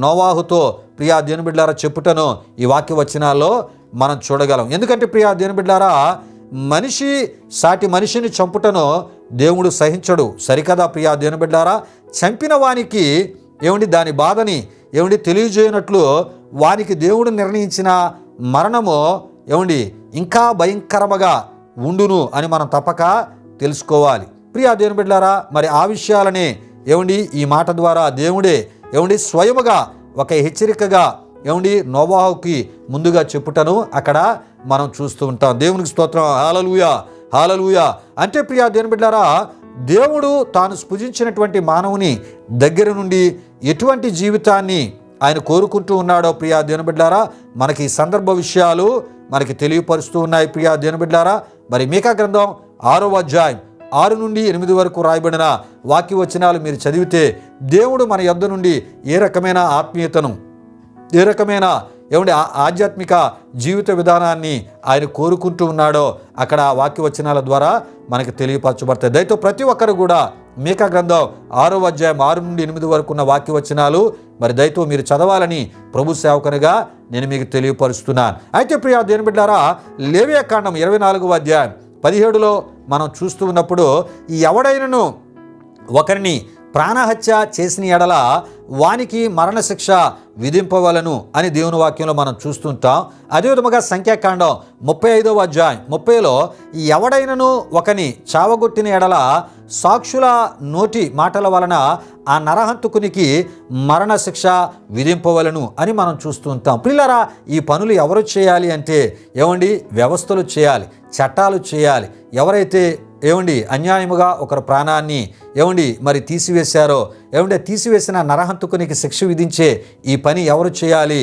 నోవాహుతో ప్రియా దేవుని బిడ్డలారా చెప్పుటను ఈ వాక్య వచనాల్లో మనం చూడగలం. ఎందుకంటే ప్రియా దేవుని బిడ్డలారా, మనిషి సాటి మనిషిని చంపుటను దేవుడు సహించడు. సరికదా ప్రియా దేవుని బిడ్డలారా? చంపిన వానికి దాని బాధని తెలియజేయనట్లు వానికి దేవుడు నిర్ణయించిన మరణము ఇంకా భయంకరముగా ఉండును అని మనం తప్పక తెలుసుకోవాలి. ప్రియా దేవుని బిడ్డలారా, మరి ఆ విషయాలనే ఈ మాట ద్వారా దేవుడే స్వయముగా ఒక హెచ్చరికగా నోవాహుకి ముందుగా చెప్పుటను అక్కడ మనం చూస్తూ ఉంటాం. దేవునికి స్తోత్రం. హల్లెలూయా, హల్లెలూయా. అంటే ప్రియా దేవుని బిడ్డలారా, దేవుడు తాను సృజించినటువంటి మానవుని దగ్గర నుండి ఎటువంటి జీవితాన్ని ఆయన కోరుకుంటూ ఉన్నాడో ప్రియా దేవుని బిడ్డలారా, మనకి ఈ సందర్భ విషయాలు మనకి తెలియపరుస్తూ ఉన్నాయి. ప్రియా దేవుని బిడ్డలారా, మరి మీకా గ్రంథం 6వ అధ్యాయం 6 నుండి 8 వరకు రాయబడిన వాక్య వచనాలు మీరు చదివితే దేవుడు మన యొద్ద నుండి ఏ రకమైన ఆత్మీయతను, ఏ రకమైన ఆధ్యాత్మిక జీవిత విధానాన్ని ఆయన కోరుకుంటూ ఉన్నాడో అక్కడ వాక్య వచనాల ద్వారా మనకి తెలియపరచబడతాయి. దయతో ప్రతి ఒక్కరు కూడా మీకా గ్రంథం 6వ అధ్యాయం 6 నుండి 8 వరకు ఉన్న వాక్య వచనాలు మరి దయతో మీరు చదవాలని ప్రభు సేవకునిగా నేను మీకు తెలియపరుస్తున్నాను. అయితే ప్రియా దేవుని బిడ్డలారా, లేవియా కాండం 24వ అధ్యాయం 17లో మనం చూస్తూ ఉన్నప్పుడు ఎవడైనను ఒకరిని ప్రాణహత్య చేసిన ఎడల వానికి మరణశిక్ష విధింపవలను అని దేవుని వాక్యంలో మనం చూస్తుంటాం. అదేవిధముగా సంఖ్యాకాండం 35వ అధ్యాయం 30లో ఎవడైనను ఒకని చావగొట్టిన ఎడల సాక్షుల నోటి మాటల వలన ఆ నరహంతకునికి మరణశిక్ష విధింపవలను అని మనం చూస్తూ ఉంటాం. ప్రియులారా, ఈ పనులు ఎవరు చేయాలి అంటే వ్యవస్థలు చేయాలి, చట్టాలు చేయాలి. ఎవరైతే అన్యాయముగా ఒకరి ప్రాణాన్ని మరి తీసివేశారో తీసివేసిన నరహంతకునికి శిక్ష విధించే ఈ పని ఎవరు చేయాలి?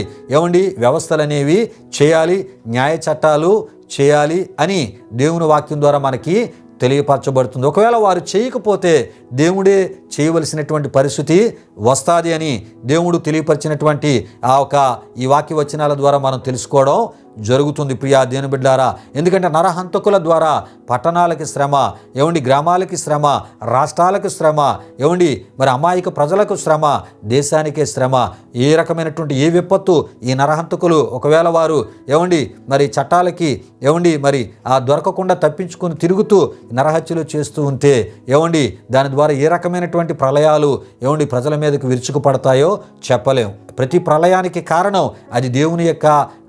వ్యవస్థలు అనేవి చేయాలి, న్యాయ చట్టాలు చేయాలి అని దేవుని వాక్యం ద్వారా మనకి తెలియపరచబడుతుంది. ఒకవేళ వారు చేయకపోతే దేవుడే చేయవలసినటువంటి పరిస్థితి వస్తుంది అని దేవుడు తెలియపరిచినటువంటి ఈ వాక్య వచనాల ద్వారా మనం తెలుసుకోవడం జరుగుతుంది. ప్రియా దేవుని బిడ్డలారా, ఎందుకంటే నరహంతకుల ద్వారా పట్టణాలకి శ్రమ, గ్రామాలకి శ్రమ, రాష్ట్రాలకు శ్రమ, మరి అమాయక ప్రజలకు శ్రమ, దేశానికే శ్రమ. ఏ రకమైనటువంటి ఏ విపత్తు ఈ నరహంతకులు ఒకవేళ వారు మరి చట్టాలకి మరి దొరకకుండా తప్పించుకొని తిరుగుతూ నరహత్యలు చేస్తూ ఉంటే దాని ద్వారా ఏ రకమైనటువంటి ప్రళయాలు ప్రజల మీదకి విరుచుకుపడతాయో చెప్పలేం. ప్రతి ప్రళయానికి కారణం అది దేవుని యొక్క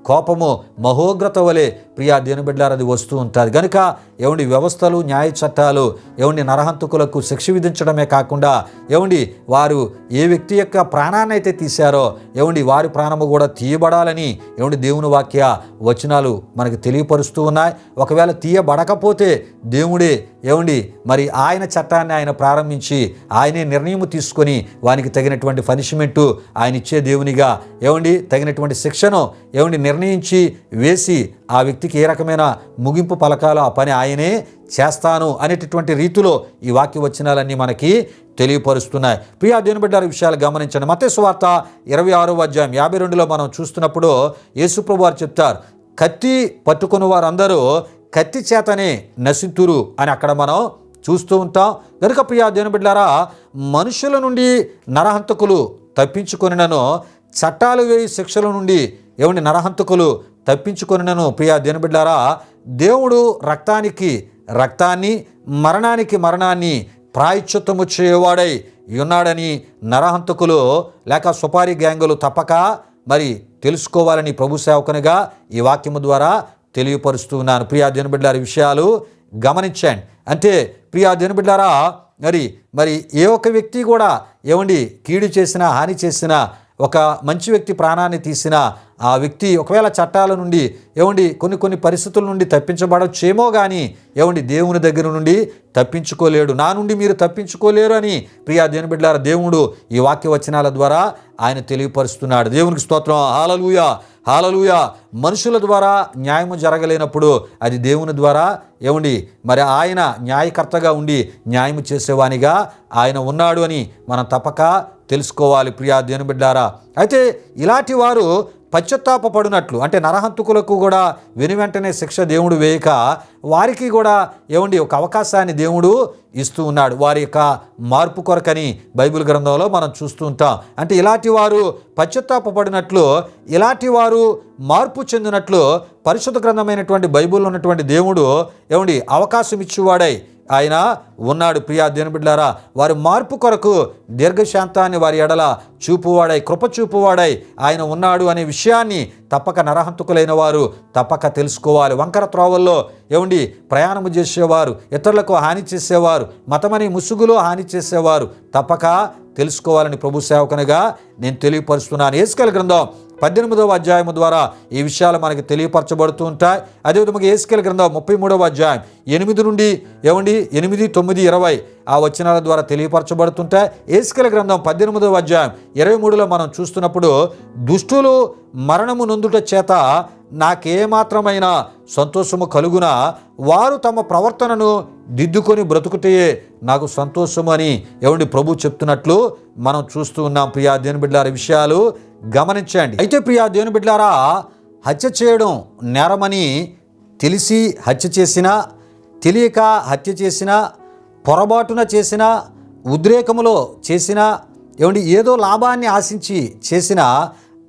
కోపము మహోగ్రత వలె ప్రియా దేవుని బిడ్డలారా అది వస్తూ ఉంటుంది. కనుక వ్యవస్థలు, న్యాయ చట్టాలు నరహంతకులకు శిక్ష విధించడమే కాకుండా వారు ఏ వ్యక్తి యొక్క ప్రాణాన్ని అయితే తీశారో వారి ప్రాణము కూడా తీయబడాలని దేవుని వాక్య వచనాలు మనకి తెలియపరుస్తూ ఉన్నాయి. ఒకవేళ తీయబడకపోతే దేవుడే మరి ఆయన చట్టాన్ని ఆయన ప్రారంభించి ఆయనే నిర్ణయం తీసుకొని వానికి తగినటువంటి పనిష్మెంటు ఆయన ఇచ్చే దేవునిగా తగినటువంటి శిక్షను నిర్ణయించి వేసి ఆ వ్యక్తికి ఏ రకమైన ముగింపు పలకాలో ఆ పని ఆయనే చేస్తాను అనేటటువంటి రీతిలో ఈ వాక్య వచనాలన్నీ మనకి తెలియపరుస్తున్నాయి. ప్రియా దేవుని బిడ్డల విషయాలు గమనించండి. మత్తయి సువార్త 26వ అధ్యాయం 52లో మనం చూస్తున్నప్పుడు యేసుప్రభువు వారు చెప్తారు, కత్తి పట్టుకున్న వారందరూ కత్తి చేతనే నశింతురు అని అక్కడ మనం చూస్తూ ఉంటాం. కనుక ప్రియా దేవుని బిడ్డలారా, మనుషుల నుండి నరహంతకులు తప్పించుకొనినను, చట్టాలు వేయి శిక్షల నుండి నరహంతకులు తప్పించుకొనినను ప్రియా దేవుని బిడ్డలారా, దేవుడు రక్తాన్ని మరణానికి మరణాన్ని ప్రాయశ్చిత్తము చేయవాడై ఉన్నాడని నరహంతకులు లేక సుపారీ గ్యాంగులు తప్పక మరి తెలుసుకోవాలని ప్రభు సేవకునిగా ఈ వాక్యము ద్వారా తెలియపరుస్తున్నాను. ప్రియా దేవుని బిడ్డలారా, విషయాలు గమనించండి. అంటే ప్రియా దేవుని బిడ్డలారా, మరి ఏ ఒక్క వ్యక్తి కూడా కీడు చేసినా, హాని చేసినా, ఒక మంచి వ్యక్తి ప్రాణాన్ని తీసినా ఆ వ్యక్తి ఒకవేళ చట్టాల నుండి కొన్ని పరిస్థితుల నుండి తప్పించబడచ్చేమో కానీ దేవుని దగ్గర నుండి తప్పించుకోలేడు. నా నుండి మీరు తప్పించుకోలేరు అని ప్రియా దేవుని బిడ్డలారా దేవుడు ఈ వాక్య వచనాల ద్వారా ఆయన తెలియపరుస్తున్నాడు. దేవునికి స్తోత్రం. హల్లెలూయా, హల్లెలూయా. మనుషుల ద్వారా న్యాయము జరగలేనప్పుడు అది దేవుని ద్వారా మరి ఆయన న్యాయకర్తగా ఉండి న్యాయము చేసేవానిగా ఆయన ఉన్నాడు అని మనం తప్పక తెలుసుకోవాలి ప్రియా దేవుని బిడ్డలారా. అయితే ఇలాంటి వారు పశ్చాత్తాపపడినట్లు అంటే నరహంతకులకు కూడా వెనువెంటనే శిక్ష దేవుడు వేయక వారికి కూడా ఒక అవకాశాన్ని దేవుడు ఇస్తూ ఉన్నాడు, వారి యొక్క మార్పు కొరకని బైబిల్ గ్రంథంలో మనం చూస్తూ ఉంటాం. అంటే ఇలాంటి వారు పశ్చాత్తాపపడినట్లు, ఇలాంటి వారు మార్పు చెందినట్లు పరిశుద్ధ గ్రంథమైనటువంటి బైబిల్లో ఉన్నటువంటి దేవుడు అవకాశం ఇచ్చేవాడై ఆయన ఉన్నాడు ప్రియా దేవుని బిడ్డలారా. వారి మార్పు కొరకు దీర్ఘశాంతాన్ని వారి ఎడల చూపువాడై, కృప చూపువాడై ఆయన ఉన్నాడు అనే విషయాన్ని తప్పక నరహంతకులైన వారు తప్పక తెలుసుకోవాలి. వంకర త్రోవల్లో ప్రయాణము చేసేవారు, ఇతరులకు హాని చేసేవారు, మతమని ముసుగులో హాని చేసేవారు తప్పక తెలుసుకోవాలని ప్రభు సేవకునిగా నేను తెలియపరుస్తున్నాను. యెహెజ్కేలు గ్రంథం 18వ అధ్యాయము ద్వారా ఈ విషయాలు మనకి తెలియపరచబడుతూ ఉంటాయి. అదేవిధంగా యెహెజ్కేలు గ్రంథం 33వ అధ్యాయం 8 నుండి 8, 9, 20 ఆ వచనాల ద్వారా తెలియపరచబడుతుంటాయి. యెహెజ్కేలు గ్రంథం 18వ అధ్యాయం 23లో మనం చూస్తున్నప్పుడు, దుష్టులు మరణము నొందుట చేత నాకేమాత్రమైన సంతోషము కలుగునా, వారు తమ ప్రవర్తనను దిద్దుకొని బ్రతుకుటయే నాకు సంతోషము అని ప్రభు చెప్తున్నట్లు మనం చూస్తూ ఉన్నాం. ప్రియా దేవుని బిడ్డలారా, విషయాలు గమనించండి. అయితే ప్రియా దేవుని బిడ్డలారా, హత్య చేయడం నేరమని తెలిసి హత్య చేసినా, తెలియక హత్య చేసినా, పొరపాటున చేసినా, ఉద్రేకములో చేసినా, ఏదో లాభాన్ని ఆశించి చేసిన,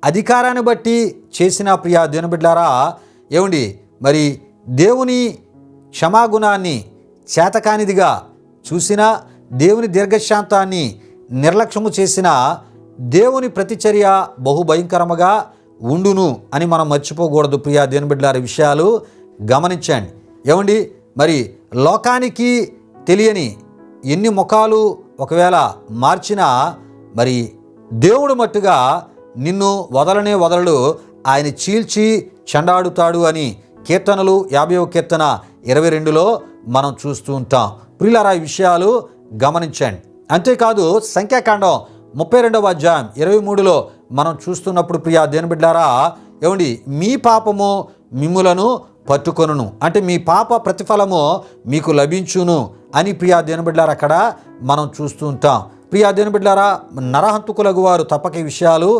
అధికారాన్ని బట్టి చేసిన ప్రియా దేవుని బిడ్డలారా, మరి దేవుని క్షమాగుణాన్ని చేతకానిదిగా చూసిన, దేవుని దీర్ఘశాంతాన్ని నిర్లక్ష్యము చేసిన, దేవుని ప్రతిచర్య బహుభయంకరముగా ఉండును అని మనం మర్చిపోకూడదు ప్రియా దేవుని బిడ్డలారా. విషయాలు గమనించండి. మరి లోకానికి తెలియని ఎన్ని ముఖాలు ఒకవేళ మార్చినా మరి దేవుడు మట్టుగా నిన్ను వదలనే వదలడు, ఆయన చీల్చి చెండాడుతాడు అని కీర్తనలు 50వ కీర్తన 22లో మనం చూస్తూ ఉంటాం. ప్రియులారా, ఈ విషయాలు గమనించండి. అంతేకాదు సంఖ్యాకాండం 32వ అధ్యాయం 23లో మనం చూస్తున్నప్పుడు ప్రియా దేవుని బిడ్డలారా, మీ పాపము మిమ్ములను పట్టుకొనును, అంటే మీ పాప ప్రతిఫలము మీకు లభించును అని ప్రియా దేవుని బిడ్డలారా అక్కడ మనం చూస్తూ ఉంటాం. ప్రియా దేవుని బిడ్డలారా, నరహంతకులకు వారు తప్పక ఈ విషయాలు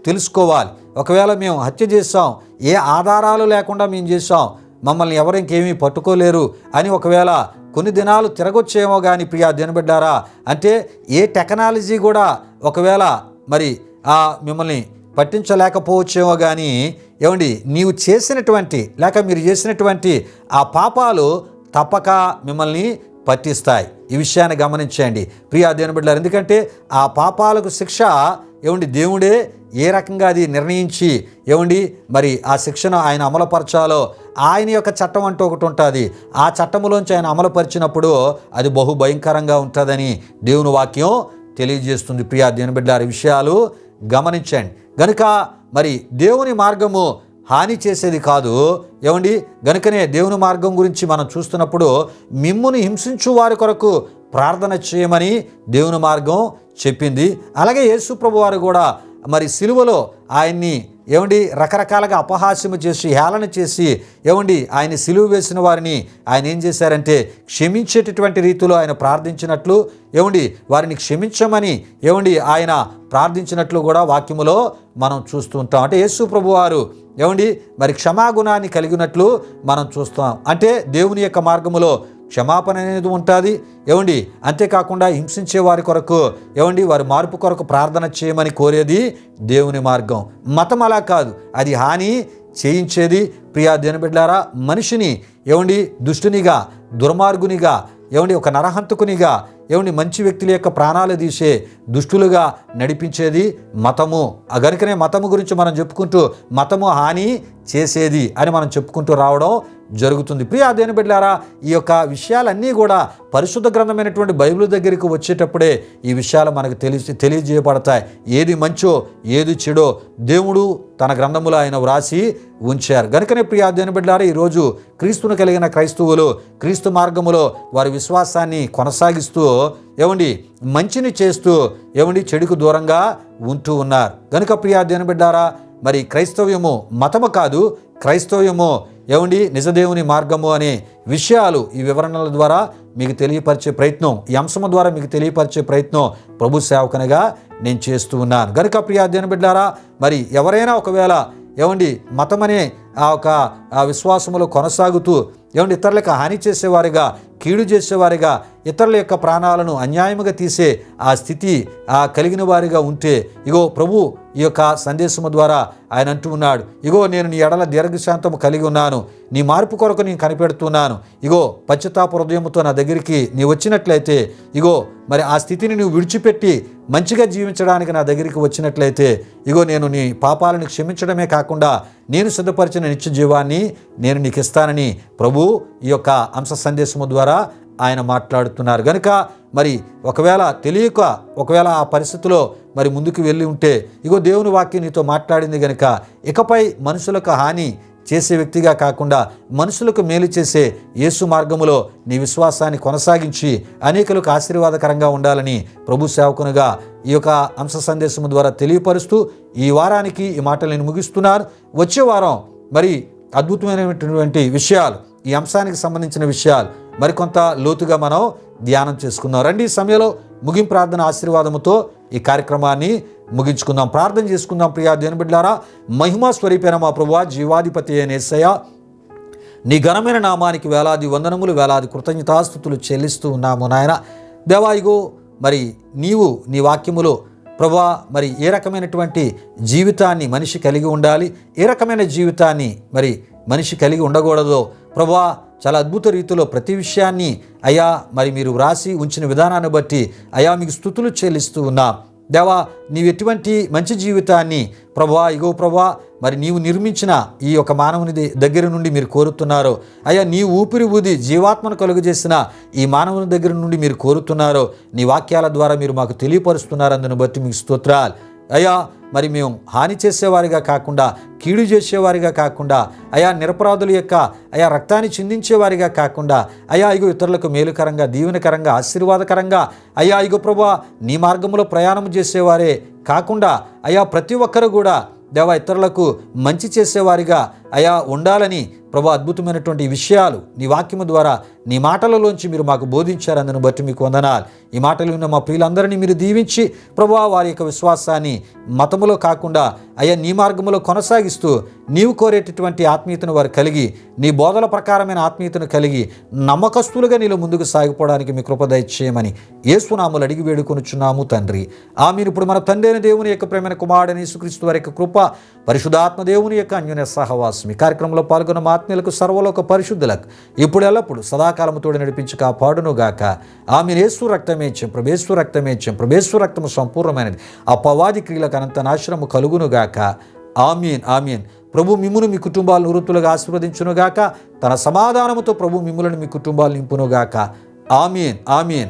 తెలుసుకోవాలి. ఒకవేళ మేము హత్య చేస్తాం, ఏ ఆధారాలు లేకుండా మేము చేస్తాం, మమ్మల్ని ఎవరు ఇంకేమీ పట్టుకోలేరు అని ఒకవేళ కొన్ని దినాలు తిరగొచ్చేమో కానీ ప్రియా దేవుని బిడ్డలారా, అంటే ఏ టెక్నాలజీ కూడా ఒకవేళ మరి మిమ్మల్ని పట్టించలేకపోవచ్చేమో కానీ నీవు చేసినటువంటి లేక మీరు చేసినటువంటి ఆ పాపాలు తప్పక మిమ్మల్ని పట్టిస్తాయి. ఈ విషయాన్ని గమనించండి ప్రియా దేవుని బిడ్డలారా. ఎందుకంటే ఆ పాపాలకు శిక్ష దేవుడే ఏ రకంగా అది నిర్ణయించి మరి ఆ శిక్షను ఆయన అమలుపరచాలో ఆయన యొక్క చట్టం అంటూ ఒకటి ఉంటుంది. ఆ చట్టంలోంచి ఆయన అమలుపరిచినప్పుడు అది బహుభయంకరంగా ఉంటుందని దేవుని వాక్యం తెలియజేస్తుంది. ప్రియా దేవుని బిడ్డలారా, విషయాలు గమనించండి. గనుక మరి దేవుని మార్గము హాని చేసేది కాదు. గనుకనే దేవుని మార్గం గురించి మనం చూస్తున్నప్పుడు మిమ్ముని హింసించు వారి కొరకు ప్రార్థన చేయమని దేవుని మార్గం చెప్పింది. అలాగే యేసు ప్రభు వారు కూడా మరి సిలువలో ఆయన్ని రకరకాలుగా అపహాస్యము చేసి హేళన చేసి ఆయన సిలువ వేసిన వారిని ఆయన ఏం చేశారంటే క్షమించేటటువంటి రీతిలో ఆయన ప్రార్థించినట్లు వారిని క్షమించమని ఆయన ప్రార్థించినట్లు కూడా వాక్యములో మనం చూస్తూ ఉంటాం. అంటే యేసు ప్రభు వారు మరి క్షమాగుణాన్ని కలిగినట్లు మనం చూస్తాం. అంటే దేవుని యొక్క మార్గములో క్షమాపణ అనేది ఉంటుంది. అంతేకాకుండా హింసించే వారి కొరకు వారి మార్పు కొరకు ప్రార్థన చేయమని కోరేది దేవుని మార్గం. మతం అలా కాదు, అది హాని చేయించేది. ప్రియా దేవుని బిడ్డలారా, మనిషిని దుష్టునిగా, దుర్మార్గునిగా, ఒక నరహంతకునిగా, మంచి వ్యక్తుల యొక్క ప్రాణాలు తీసే దుష్టులుగా నడిపించేది మతము. గనుకనే మతము గురించి మనం చెప్పుకుంటూ మతము హాని చేసేది అని మనం చెప్పుకుంటూ రావడం జరుగుతుంది. ప్రియా దేవుని బిడ్డలారా, ఈ యొక్క విషయాలన్నీ కూడా పరిశుద్ధ గ్రంథమైనటువంటి బైబిల్ దగ్గరికి వచ్చేటప్పుడే ఈ విషయాలు మనకు తెలియజేయబడతాయి. ఏది మంచో ఏది చెడో దేవుడు తన గ్రంథములో ఆయన వ్రాసి ఉంచారు. గనుకనే ప్రియా దేవుని బిడ్డలారా, ఈరోజు క్రీస్తును కలిగిన క్రైస్తవులు క్రీస్తు మార్గములో వారి విశ్వాసాన్ని కొనసాగిస్తూ మంచిని చేస్తూ చెడుకు దూరంగా ఉంటూ ఉన్నారు. గనుక ప్రియా దేవుని బిడ్డలారా, మరి క్రైస్తవ్యము మతము కాదు, క్రైస్తవ్యము నిజదేవుని మార్గము అనే విషయాలు ఈ వివరణల ద్వారా మీకు తెలియపరిచే ప్రయత్నం, ఈ అంశము ద్వారా మీకు తెలియపరిచే ప్రయత్నం ప్రభు సేవకునిగా నేను చేస్తూ ఉన్నాను. గనుక ప్రియా దేవుని బిడ్డలారా, మరి ఎవరైనా ఒకవేళ మతం అనే ఆ విశ్వాసములో కొనసాగుతూ ఇతరులకు హాని చేసేవారిగా, కీడు చేసేవారిగా, ఇతరుల యొక్క ప్రాణాలను అన్యాయముగా తీసే ఆ స్థితి కలిగిన వారిగా ఉంటే ప్రభు ఈ యొక్క సందేశము ద్వారా ఆయన అంటూ ఉన్నాడు, నేను నీ ఎడల దీర్ఘశాంతము కలిగి ఉన్నాను, నీ మార్పు కొరకు నేను కనిపెడుతున్నాను, పశ్చాత్తాప హృదయముతో నా దగ్గరికి నీ వచ్చినట్లయితే మరి ఆ స్థితిని నువ్వు విడిచిపెట్టి మంచిగా జీవించడానికి నా దగ్గరికి వచ్చినట్లయితే నేను నీ పాపాలను క్షమించడమే కాకుండా నేను సిద్ధపరిచిన నిత్య జీవాన్ని నేను నీకు ఇస్తానని ప్రభు ఈ యొక్క అంశ సందేశము ద్వారా ఆయన మాట్లాడుతున్నారు. గనుక మరి ఒకవేళ ఆ పరిస్థితిలో మరి ముందుకు వెళ్ళి ఉంటే దేవుని వాక్యం నీతో మాట్లాడింది గనుక ఇకపై మనుషులకు హాని చేసే వ్యక్తిగా కాకుండా మనుషులకు మేలు చేసే యేసు మార్గములో నీ విశ్వాసాన్ని కొనసాగించి అనేకులకు ఆశీర్వాదకరంగా ఉండాలని ప్రభు సేవకునిగా ఈ యొక్క అంశ సందేశం ద్వారా తెలియపరుస్తూ ఈ వారానికి ఈ మాటలు నేను ముగిస్తున్నాను. వచ్చే వారం మరి అద్భుతమైనటువంటి విషయాలు, ఈ అంశానికి సంబంధించిన విషయాలు మరికొంత లోతుగా మనం ధ్యానం చేసుకుందాం. రండి, ఈ సమయంలో ముగింపు ప్రార్థన ఆశీర్వాదముతో ఈ కార్యక్రమాన్ని ముగించుకుందాం. ప్రార్థన చేసుకుందాం. ప్రియా దేవుని బిడ్డలారా, మహిమా స్వరూపైన మా ప్రభువా, జీవాధిపతి అయిన యేసయ్య, నీ ఘనమైన నామానికి వేలాది వందనములు, వేలాది కృతజ్ఞతాస్తుతులు చెల్లిస్తూ ఉన్నాము నాయన. దేవా, మరి నీవు నీ వాక్యములో ప్రభువా మరి ఏ రకమైనటువంటి జీవితాన్ని మనిషి కలిగి ఉండాలి, ఏ రకమైన జీవితాన్ని మరి మనిషి కలిగి ఉండకూడదో ప్రభువా చాలా అద్భుత రీతిలో ప్రతి విషయాన్ని అయ్యా మరి మీరు వ్రాసి ఉంచిన విధానాన్ని బట్టి అయ్యా మీకు స్తుతులు చెల్లిస్తూ ఉన్నా. దేవా, నీవు ఎటువంటి మంచి జీవితాన్ని ప్రభువా మరి నీవు నిర్మించిన ఈ యొక్క మానవుని దగ్గర నుండి మీరు కోరుతున్నారో, అయ్యా నీ ఊపిరి ఊది జీవాత్మను కలుగజేసిన ఈ మానవుని దగ్గర నుండి మీరు కోరుతున్నారో నీ వాక్యాల ద్వారా మీరు మాకు తెలియపరుస్తున్నారు. అందును బట్టి మీకు స్తోత్రాలు. అయ్యా మరి మేము హాని చేసేవారిగా కాకుండా, కీడు చేసేవారిగా కాకుండా, అయా నిరపరాధుల యొక్క రక్తాన్ని చిందించేవారిగా కాకుండా, ఇతరులకు మేలుకరంగా, దీవెనకరంగా, ఆశీర్వాదకరంగా ప్రభువా నీ మార్గంలో ప్రయాణం చేసేవారే కాకుండా ప్రతి ఒక్కరు కూడా దేవా ఇతరులకు మంచి చేసేవారిగా ఉండాలని ప్రభు అద్భుతమైనటువంటి విషయాలు నీ వాక్యము ద్వారా నీ మాటలలోంచి మీరు మాకు బోధించారు. అందును బట్టి మీకు వందనాలు. ఈ మాటలు విన్న మా ప్రియులందరినీ మీరు దీవించి ప్రభువా వారి యొక్క విశ్వాసాన్ని మతములో కాకుండా నీ మార్గములో కొనసాగిస్తూ నీవు కోరేటటువంటి ఆత్మీయతను వారు కలిగి, నీ బోధల ప్రకారమైన ఆత్మీయతను కలిగి నమ్మకస్తులుగా నీలో ముందుకు సాగిపోవడానికి మీ కృప దయచేయమని యేసు నామములో అడిగి వేడుకొనుచున్నాము తండ్రి. ఆమేన్. ఇప్పుడు మన తండ్రి అయిన దేవుని యొక్క ప్రేమైన కుమారుడైన యేసుక్రీస్తు వారి యొక్క కృప, పరిశుద్ధాత్మ దేవుని యొక్క అన్యోన్య సహవాసం ఈ కార్యక్రమంలో పాల్గొన్న మా ఆత్మీయులకు, సర్వలోక పరిశుద్ధులకు ఇప్పుడు ఎల్లప్పుడు సదాకాలము తోడు నడిపించి కాపాడును గాక. ఆమేన్. యేసు రక్తమేచ్యం, ప్రభేశ్వర రక్తమేచ్యం, ప్రభేశ్వర రక్తము సంపూర్ణమైనది, అపవాది క్రియలకు అనంత నాశనము కలుగును గాక. ఆమేన్. ఆమేన్. ప్రభు మిమ్మును మీ కుటుంబాలను వృత్తులుగా ఆశీర్వదించునుగాక. తన సమాధానముతో ప్రభు మిమ్ములను మీ కుటుంబాలు నింపునుగాక. ఆమేన్. ఆమేన్.